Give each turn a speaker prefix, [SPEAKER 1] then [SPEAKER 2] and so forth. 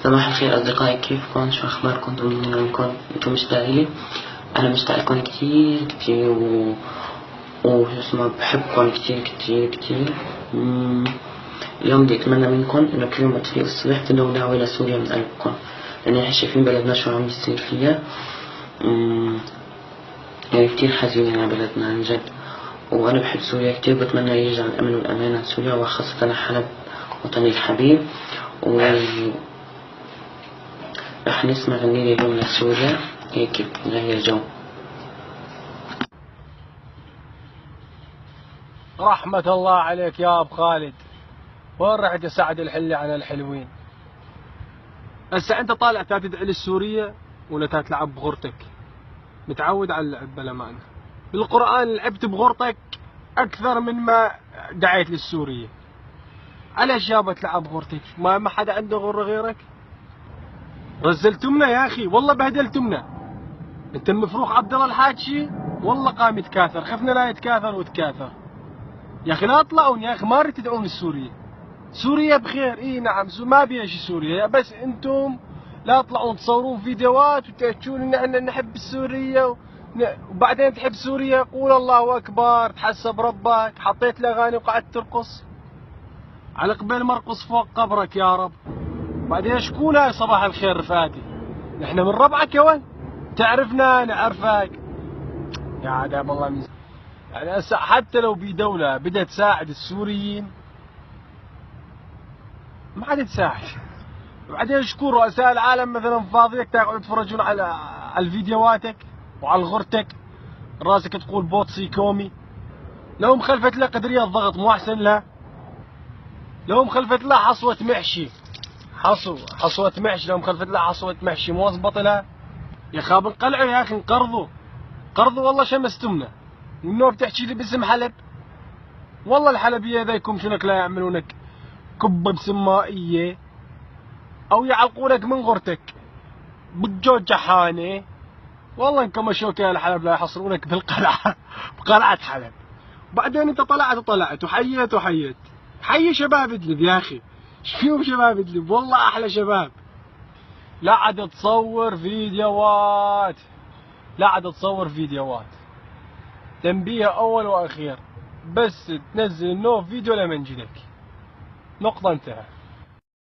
[SPEAKER 1] صباح الخير أصدقائي، كيفكم؟ شو أخباركم؟ طمنوني عنكم. أنتم مشتاقين لي؟ أنا مشتاق لكم كتير كتير وشو اسمه بحبكم كتير كتير كتير. اليوم بدي أتمنى منكم إنه كل يوم تفيقوا الصبح تدعوا دعوة لسوريا من قلبكم، لأن إحنا شايفين بلدنا شو عم يصير فيها. يعني كتير حزينين على بلدنا عن جد، وأنا بحب سوريا كتير، بتمنى يرجع الأمن والأمان على سوريا، وخاصة حلب وطني الحبيب. رح نسمع غنية اليوم لسوريا هيك نغير جو.
[SPEAKER 2] رحمة الله عليك يا أبو خالد، وين رحت يا سعد الحلي على الحلوين؟ هسه أنت طالع تدعي للسورية ولا تلعب بغرتك؟ متعود على اللعب بالأمانة. بالقرآن لعبت بغرتك أكثر من ما دعيت للسورية. علاش يابا تلعب بغرتك؟ ما حدا عنده غرة غيرك؟ رزلتمنا يا أخي، والله بهدلتمنا. أنت المفروخ عبد الله الحاجي والله قام يتكاثر، خفنا لا يتكاثر وتكاثر. يا أخي لا تطلعون يا أخي، ما ريت تدعون السورية. سوريا بخير، اي نعم، ما بيها شي سوريا، بس انتم لا تطلعون تصورون فيديوهات وتحكون ان احنا نحب السورية وبعدين تحب سوريا قول الله اكبر، تحسب ربك، حطيت الاغاني وقعدت ترقص على قبل مرقص فوق قبرك يا رب. بعدين شكون هاي صباح الخير رفاتي؟ نحن من ربعك يا ولد، تعرفنا نعرفك يا عدام الله ميزان. يعني هسه حتى لو بدولة بدها تساعد السوريين ما عاد تساعد. وبعدين شكون رؤساء العالم مثلا فاضيك تقعد تفرجون على الفيديوهاتك وعلى غرتك، راسك تقول بوتسي كومي. لو مخلفت له قدرية الضغط مو احسن له؟ لو مخلفت له حصوة محشي، حصوة محشي، لو مخلفت له حصوة محشي مو اضبط لها؟ يا خاب انقلعوا يا اخي، انقرضوا والله شمستمنا. والنوب تحكي لي باسم حلب؟ والله الحلبية ذيكم شنك لا يعملونك كبة بسمائية او يعلقونك من غرتك بالجوج جحاني. والله انكم مشوك يا الحلب لا يحصرونك بالقلعة بقلعة حلب. بعدين انت طلعت وحيت حي شباب ادلب يا اخي، ايش فيهم شباب ادلب؟ والله احلى شباب. لا عاد تصور فيديوهات، تنبيه اول واخير، بس تنزل نو فيديو لمنجلك، نقطة انتهى.